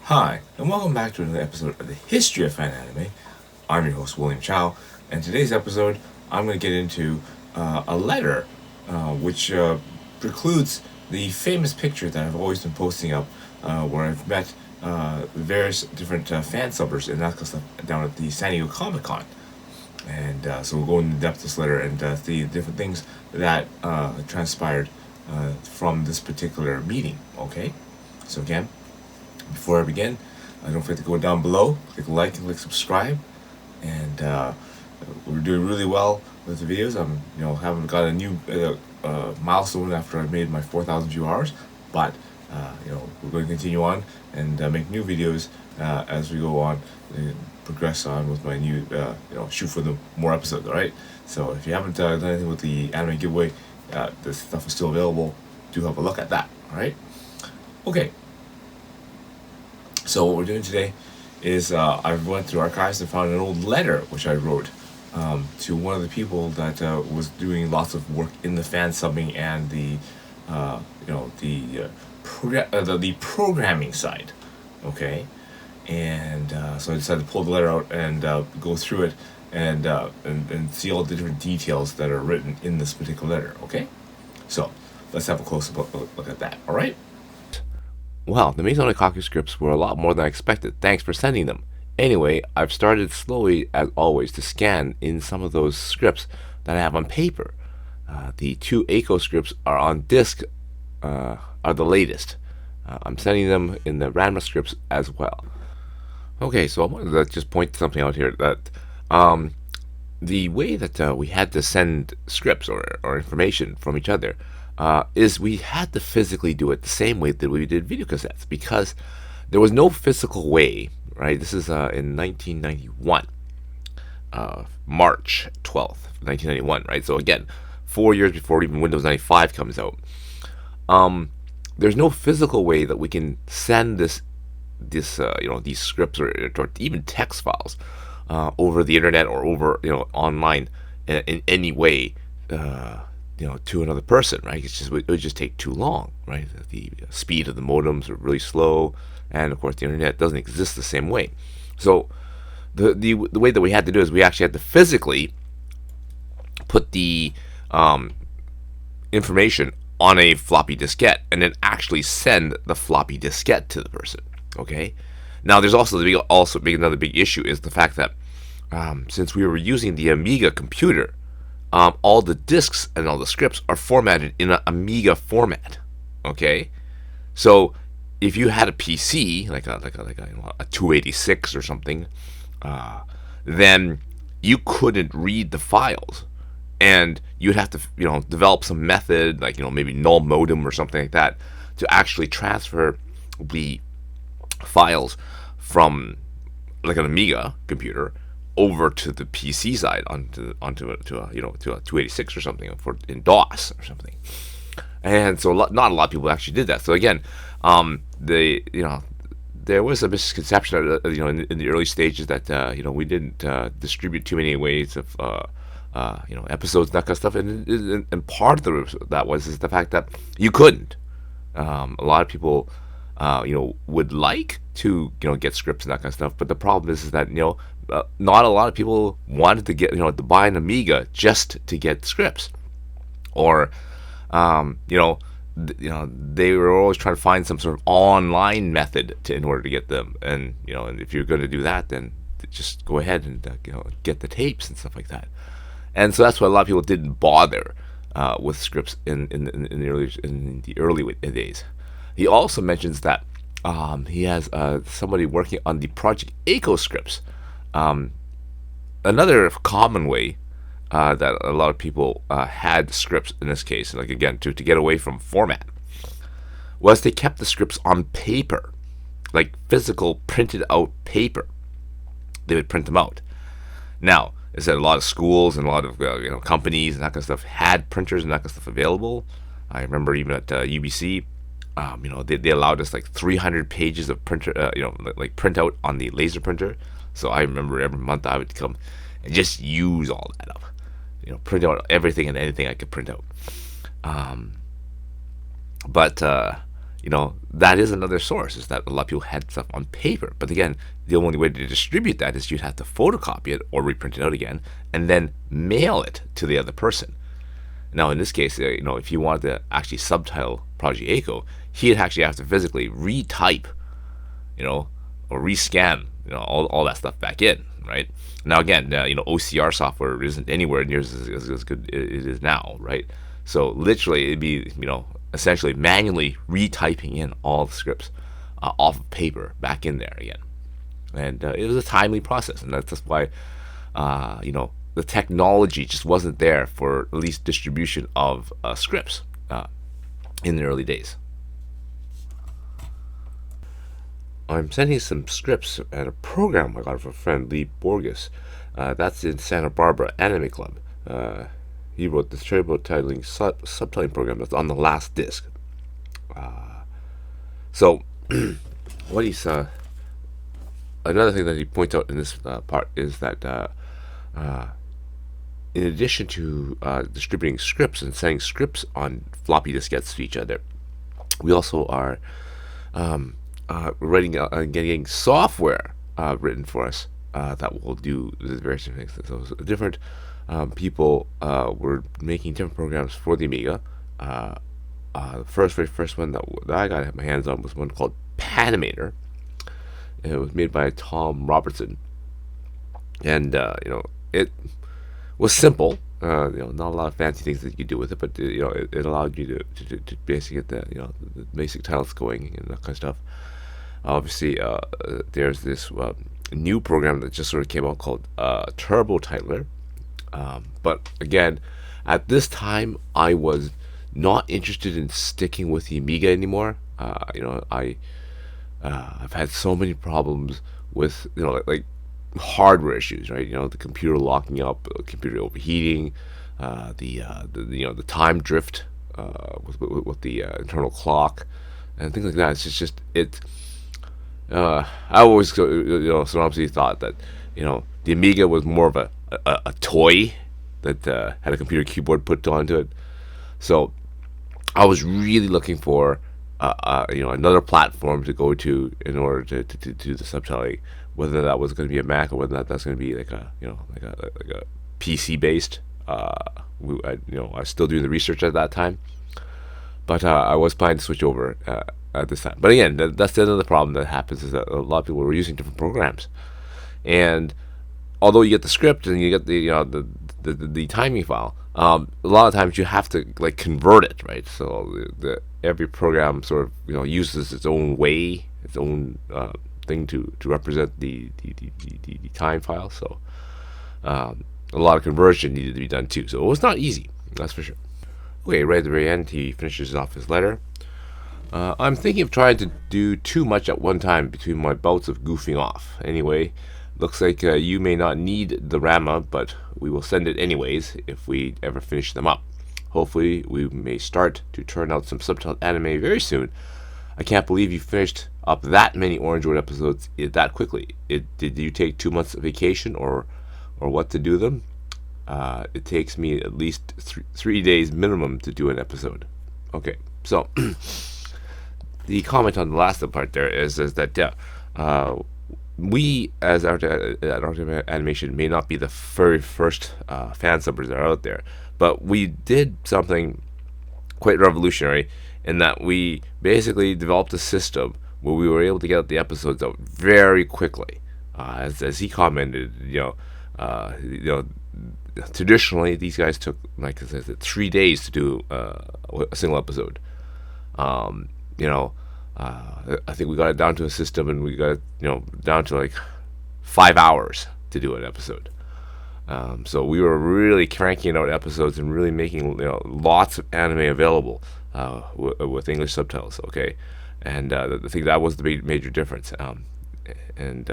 Hi, and welcome back to another episode of the History of Fan Anime. I'm your host, William Chow, and today's episode, I'm going to get into a letter which precludes the famous picture that I've always been posting up where I've met various different fan subbers and that kind of stuff down at the San Diego Comic Con. And so we'll go into depth this letter and see different things that transpired from this particular meeting, okay? So again, before I begin, don't forget to go down below, click like and click subscribe, and we're doing really well with the videos. Haven't got a new milestone after I made my 4,000 view hours, but we're going to continue on and make new videos as we go on and progress on with my new shoot for the more episodes. All right. So if you haven't done anything with the anime giveaway, this stuff is still available. Do have a look at that. All right. Okay. So what we're doing today is I went through archives and found an old letter which I wrote to one of the people that was doing lots of work in the fan subbing and the the programming side. Okay, and so I decided to pull the letter out and go through it and see all the different details that are written in this particular letter. Okay, so let's have a closer look at that. All right. Well, the Maison Kaku scripts were a lot more than I expected. Thanks for sending them. Anyway, I've started slowly, as always, to scan in some of those scripts that I have on paper. The two Eiko scripts are on disc, are the latest. I'm sending them in the Ranma scripts as well. Okay, so I wanted to just point something out here that the way that we had to send scripts or information from each other is we had to physically do it the same way that we did video cassettes because there was no physical way, right? This is in 1991, March 12th, 1991, right? So again, 4 years before even Windows 95 comes out. There's no physical way that we can send these scripts or even text files over the internet or over online in any way. To another person, right? It would just take too long, right? The speed of the modems are really slow, and of course the internet doesn't exist the same way. So the way that we had to do is we actually had to physically put the information on a floppy diskette and then actually send the floppy diskette to the person. Okay. Now there's also another big issue is the fact that since we were using the Amiga computer, all the discs and all the scripts are formatted in an Amiga format. Okay, so if you had a PC like a 286 or something, then you couldn't read the files, and you'd have to develop some method like maybe null modem or something like that to actually transfer the files from like an Amiga computer over to the PC side onto a 286 or something in DOS or something, and so not a lot of people actually did that. So again, there was a misconception in the early stages that we didn't distribute too many ways of episodes and that kind of stuff, and part of that was the fact that you couldn't. A lot of people would like to get scripts and that kind of stuff, but the problem is that not a lot of people wanted to get to buy an Amiga just to get scripts, or they were always trying to find some sort of online method in order to get them, and and if you're going to do that, then just go ahead and get the tapes and stuff like that. And so that's why a lot of people didn't bother with scripts in the early days. He also mentions that he has somebody working on the Project Eiko scripts. Another common way that a lot of people had scripts in this case, like again to get away from format, was they kept the scripts on paper, like physical printed out paper. They would print them out. Now, I said a lot of schools and a lot of companies and that kind of stuff had printers and that kind of stuff available. I remember even at UBC, they allowed us like 300 pages of printer, like print out on the laser printer. So I remember every month I would come and just use all that up, print out everything and anything I could print out. But that is another source, is that a lot of people had stuff on paper. But again, the only way to distribute that is you'd have to photocopy it or reprint it out again and then mail it to the other person. Now, in this case, if you wanted to actually subtitle Prodigy Echo, he'd actually have to physically retype, or rescan, all that stuff back in, right? Now, again, OCR software isn't anywhere near as good as it is now, right? So literally, it'd be, essentially manually retyping in all the scripts off of paper back in there again. And it was a timely process, and that's just why, the technology just wasn't there for at least distribution of scripts in the early days. I'm sending some scripts at a program I got from a friend, Lee Borges. That's in Santa Barbara Anime Club. He wrote this turbo titling subtitling program that's on the last disc. So, what he's another thing that he points out in this part is that in addition to distributing scripts and sending scripts on floppy diskettes to each other, we also are writing and getting software written for us that will do the various things. So different people were making different programs for the Amiga. The very first one that I got my hands on was one called Panimator. And it was made by Tom Robertson, and it was simple. Not a lot of fancy things that you could do with it, but it allowed you to basically get the basic titles going and that kind of stuff. Obviously, there's this new program that just sort of came out called Turbo Titler. But again, at this time, I was not interested in sticking with the Amiga anymore. I've had so many problems with like hardware issues, right? The computer locking up, computer overheating, the time drift with the internal clock and things like that. It's just it. I always obviously thought that the Amiga was more of a toy that had a computer keyboard put onto it. So I was really looking for another platform to go to in order to do the subtitling, whether that was going to be a Mac or whether that's going to be like a PC based. I was still doing the research at that time, but I was planning to switch over at this time. But again, that's the other problem that happens, is that a lot of people were using different programs, and although you get the script and you get the timing file, a lot of times you have to like convert it, right? So every program sort of uses its own way, its own thing to represent the time file. So a lot of conversion needed to be done too. So it was not easy, that's for sure. Okay, right at the very end, he finishes off his letter. I'm thinking of trying to do too much at one time between my bouts of goofing off. Anyway, looks like you may not need the Rama, but we will send it anyways if we ever finish them up. Hopefully, we may start to turn out some subtitled anime very soon. I can't believe you finished up that many Orange Road episodes that quickly. Did you take 2 months of vacation or what to do them? It takes me at least 3 days minimum to do an episode. Okay, so the comment on the last part there is that we as at Art Animation may not be the very first fan subbers that are out there, but we did something quite revolutionary in that we basically developed a system where we were able to get the episodes out very quickly. As he commented, traditionally these guys took, like I said, 3 days to do a single episode. I think we got it down to a system, and we got it down to like 5 hours to do an episode. So we were really cranking out episodes and really making lots of anime available with English subtitles. Okay, and I think that was the major difference. And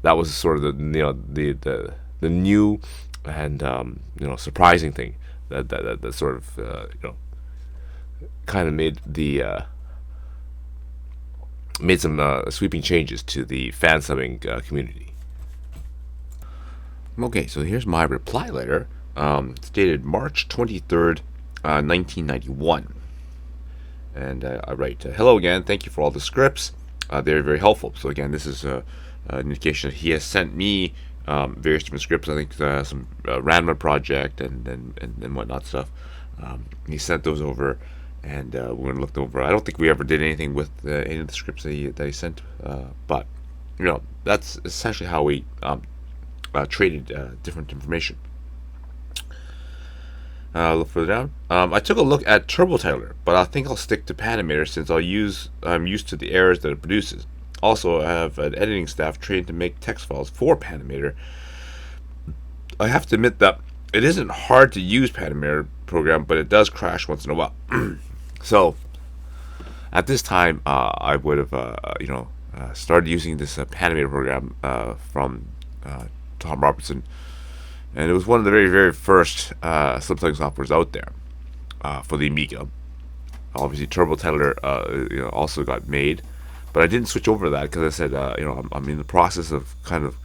that was sort of the new and surprising thing that sort of kind of made some sweeping changes to the fan subbing community. Okay, so here's my reply letter. It's dated March 23rd, 1991. And I write, "Hello again. Thank you for all the scripts. They're very helpful." So again, this is an indication that he has sent me various different scripts. I think some random project and whatnot stuff. He sent those over, and we're gonna look them over. I don't think we ever did anything with any of the scripts that he sent, but that's essentially how we traded different information. Look further down. I took a look at TurboTitler, but I think I'll stick to Panimator since I'm used to the errors that it produces. Also, I have an editing staff trained to make text files for Panimator. I have to admit that it isn't hard to use Panimator program, but it does crash once in a while. So, at this time, I would have started using this Panimator program from Tom Robertson, and it was one of the very, very first subtitling softwares out there for the Amiga. Obviously, TurboTitler also got made, but I didn't switch over to that because I said I'm in the process of kind of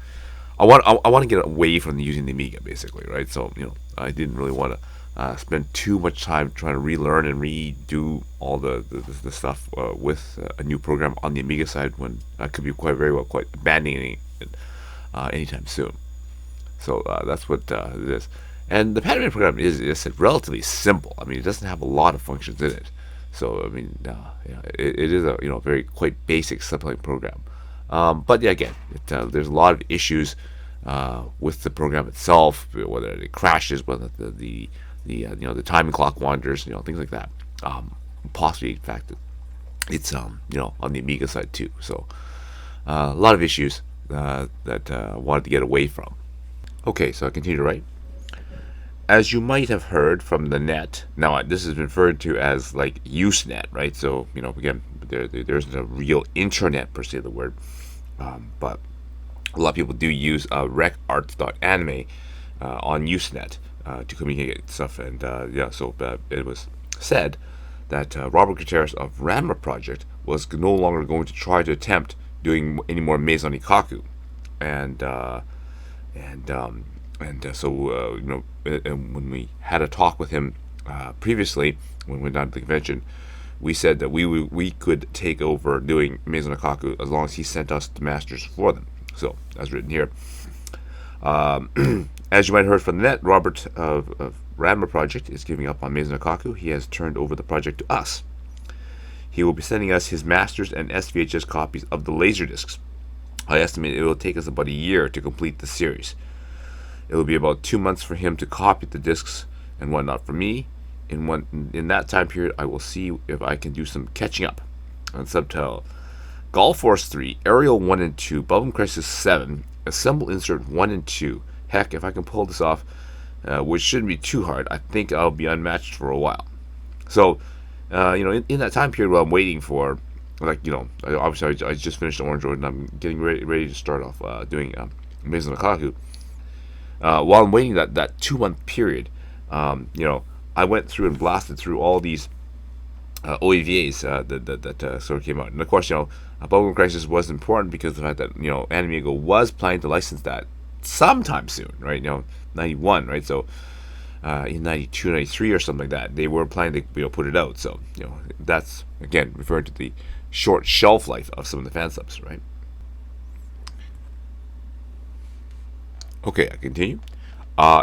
I want to get away from using the Amiga basically, right? So I didn't really want to spend too much time trying to relearn and redo all the stuff with a new program on the Amiga side when I could be quite abandoning it anytime soon. So that's what it is. And the Panimator program is, as I said, relatively simple. I mean, it doesn't have a lot of functions in it. So I mean, it is a very quite basic subtitling program. But yeah, again, there's a lot of issues with the program itself, whether it crashes, whether the timing clock wanders, things like that. Possibly, in fact, it's on the Amiga side too. So a lot of issues that I wanted to get away from. Okay, so I continue to write. As you might have heard from the net, now this is referred to as like Usenet, right? So again, there isn't a real intranet per se, the word, but a lot of people do use recarts.anime on Usenet to communicate stuff, and so it was said that Robert Gutierrez of Ranma Project was no longer going to try to attempt doing any more Maison Ikkaku, so when we had a talk with him previously when we went down to the convention, we said that we could take over doing Maison Ikkaku as long as he sent us the masters for them. So as written here, as you might have heard from the net, Robert of Ranma Project is giving up on Maison Ikkaku. He has turned over the project to us. He will be sending us his masters and SVHS copies of the Laserdiscs. I estimate it will take us about a year to complete the series. It will be about 2 months for him to copy the discs and whatnot for me. In that time period, I will see if I can do some catching up. On subtitle: Golf Force 3, Aerial 1 and 2, Bubblegum Crisis 7, Assemble Insert 1 and 2. Heck, if I can pull this off, which shouldn't be too hard, I think I'll be unmatched for a while. So, in that time period while I'm waiting for, obviously I just finished Orange Road and I'm getting ready to start off doing Maison Ikkaku. While I'm waiting that 2 month period, I went through and blasted through all these OEVAs that sort of came out. And of course, Bubblegum Crisis was important because of the fact that, Anime was planning to license that sometime soon, right? 91, right? So in 92, 93 or something like that, they were planning to put it out. So, that's, again, referring to the short shelf life of some of the fan subs, right? Okay, I continue.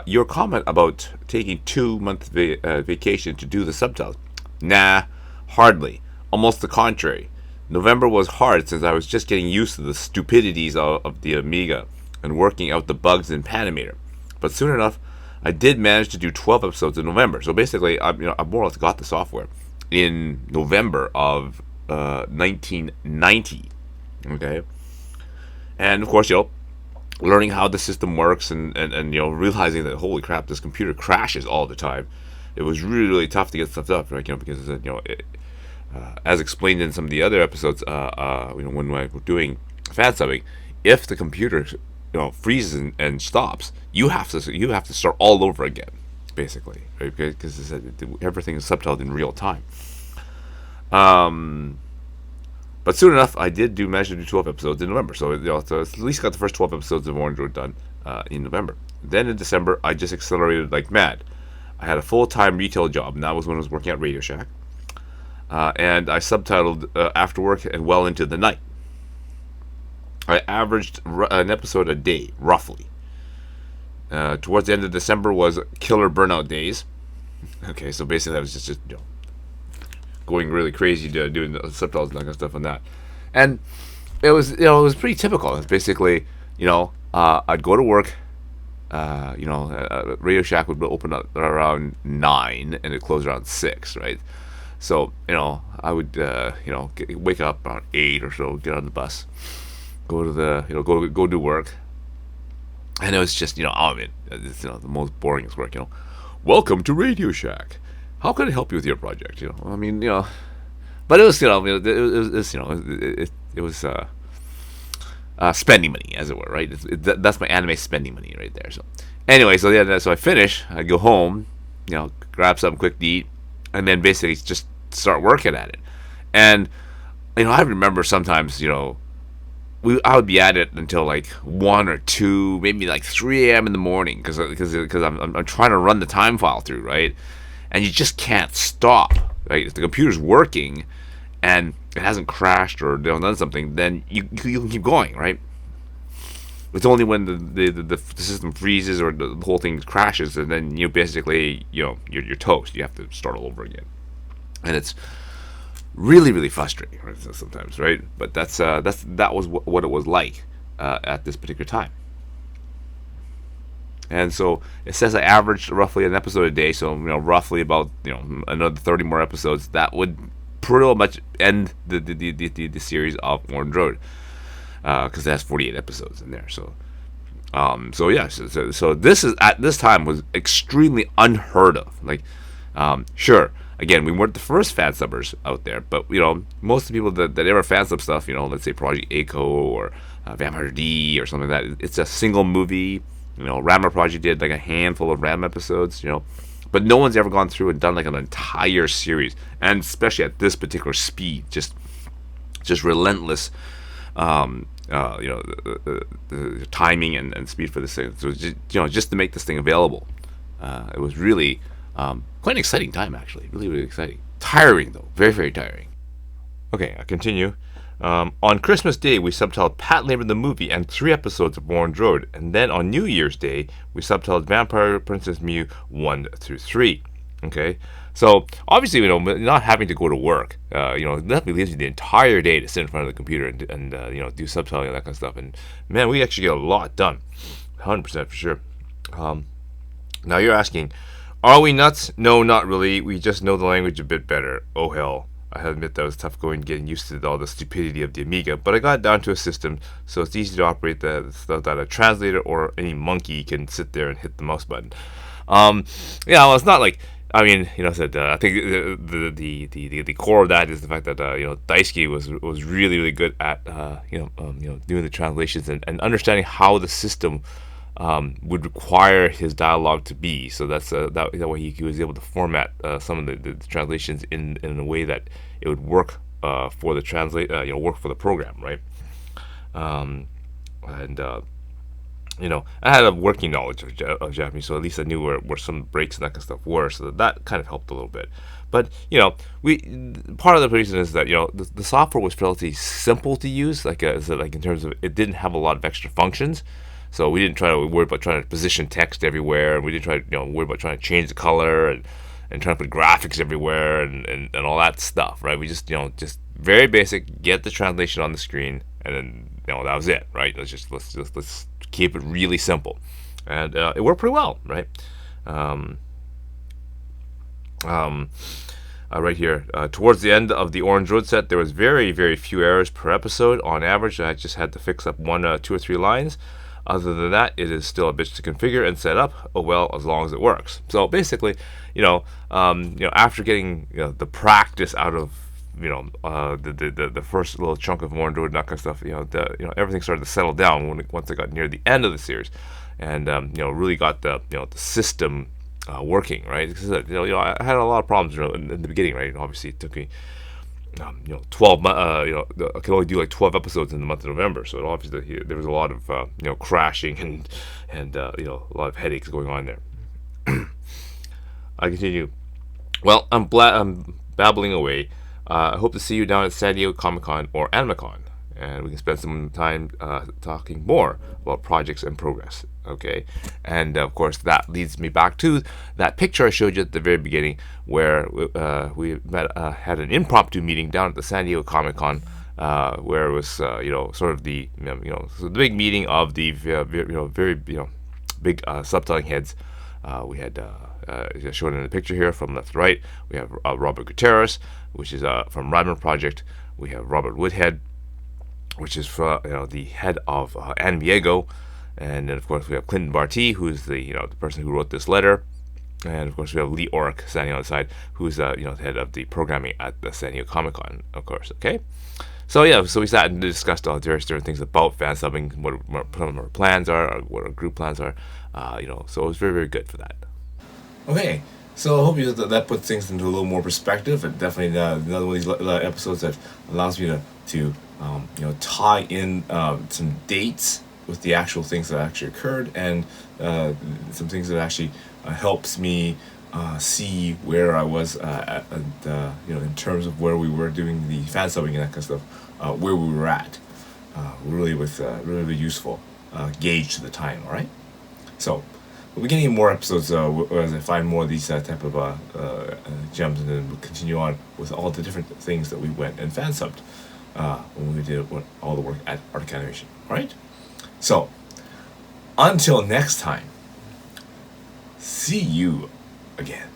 Your comment about taking 2 month vacation to do the subtitles. Nah, hardly. Almost the contrary. November was hard since I was just getting used to the stupidities of the Amiga and working out the bugs in Panimator. But soon enough, I did manage to do 12 episodes in November. So basically, I more or less got the software in November of 1990. Okay, and of course, learning how the system works and realizing that holy crap, this computer crashes all the time. It was really, really tough to get stuff up, right? Because as explained in some of the other episodes, when we were doing Fansubbing, if the computer freezes and stops, you have to start all over again, basically, right? Because everything is subtitled in real time. But soon enough, I did manage to do 12 episodes in November. So, so at least got the first 12 episodes of Orange Road done in November. Then in December, I just accelerated like mad. I had a full-time retail job, and that was when I was working at Radio Shack. and I subtitled after work and well into the night. I averaged an episode a day, roughly. Towards the end of December was killer burnout days. Okay, so basically I was just going really crazy doing the subtitles and that kind of stuff on that. And it was it was pretty typical. It's basically I'd go to work. Radio Shack would open up around 9 and it closed around 6, right? So I would wake up around 8 or so, get on the bus, go to the go do work, and it was just it's the most boringest work. Welcome to Radio Shack. How can I help you with your project? But it was it was spending money, as it were, right? That's my anime spending money right there. So anyway, so I finish, I go home, grab something quick to eat, and then basically just start working at it. And I remember sometimes I would be at it until like 1 or 2, maybe like 3 a.m. in the morning because I'm trying to run the time file through, right? And you just can't stop, right? If the computer's working and it hasn't crashed or done something, then you can keep going, right? It's only when the system freezes or the whole thing crashes, and then you basically you're toast. You have to start all over again, and it's really really frustrating, right? Sometimes, right? But that was what it was like at this particular time. And so it says I averaged roughly an episode a day, so roughly about another 30 more episodes. That would pretty much end the series of Orange Road, because it has 48 episodes in there. So so this is at this time was extremely unheard of. Like, sure, again, we weren't the first fan subbers out there, but most of the people that ever fan sub stuff, let's say Project Echo or Vampire D or something like that, it's a single movie. Rama Project did like a handful of Ram episodes, but no one's ever gone through and done like an entire series, and especially at this particular speed, just relentless, the timing and speed for this thing. So just to make this thing available, it was really quite an exciting time, actually, really really exciting. Tiring though, very very tiring. Okay, I continue. On Christmas Day, we subtitled Patlabor the movie and 3 episodes of Orange Road, and then on New Year's Day, we subtitled Vampire Princess Mew 1 through 3. Okay, so obviously, not having to go to work, definitely leaves you the entire day to sit in front of the computer and do subtitling and that kind of stuff. And man, we actually get a lot done, 100% for sure. Now you're asking, are we nuts? No, not really. We just know the language a bit better. Oh hell. I have to admit that was tough going getting used to all the stupidity of the Amiga, but I got it down to a system, so it's easy to operate that a translator or any monkey can sit there and hit the mouse button. Well, it's not like I think the core of that is the fact that Daisuke was really really good at doing the translations and understanding how the system would require his dialogue to be. So that's that way he was able to format some of the translations in a way that it would work for the work for the program, right? I had a working knowledge of Japanese, so at least I knew where some breaks and that kind of stuff were. So that kind of helped a little bit. But we part of the reason is that the software was relatively simple to use, like in terms of it didn't have a lot of extra functions. So we didn't try to worry about trying to position text everywhere, and we didn't try to worry about trying to change the color and trying to put graphics everywhere and all that stuff, right? We just very basic, get the translation on the screen, and then that was it, right? Let's keep it really simple, and it worked pretty well, right? Right here, towards the end of the Orange Road set, there was very very few errors per episode. On average, I just had to fix up 1, 2 or 3 lines. Other than that, it is still a bitch to configure and set up. Oh well, as long as it works. So basically, after getting the practice out of the first little chunk of Orange Road and that kind of stuff, everything started to settle down once I got near the end of the series, and really got the system working, right? Because I had a lot of problems in the beginning, right? Obviously, it took me 12 I could only do like 12 episodes in the month of November, so obviously there was a lot of crashing and a lot of headaches going on there. I continue. Well, I'm babbling away. I hope to see you down at San Diego Comic Con or AnimeCon, and we can spend some time talking more about projects and progress. Okay, and of course that leads me back to that picture I showed you at the very beginning, where we met, had an impromptu meeting down at the San Diego Comic Con, where it was sort of the so the big meeting of the very big subtitling heads. We had shown in the picture here from left to right. We have Robert Gutierrez, which is from Ryman Project. We have Robert Woodhead, which is the head of Anmiego, and then of course we have Clinton Barty, who's the person who wrote this letter, and of course we have Lee Orick standing on the side, who's the head of the programming at the San Diego Comic Con, of course. Okay, so yeah, so we sat and discussed all various different things about fan subbing, what our plans are, what our group plans are, so it was very good for that. Okay, so I hope that puts things into a little more perspective, and definitely another one of these episodes that allows me to tie in some dates with the actual things that actually occurred, and some things that actually helps me see where I was in terms of where we were doing the fan subbing and that kind of stuff, where we were at, really with really useful gauge to the time. All right, so we'll be getting more episodes as I find more of these type of gems, and then we'll continue on with all the different things that we went and fan subbed when we did all the work at Arctic Animation. All right, so until next time, see you again.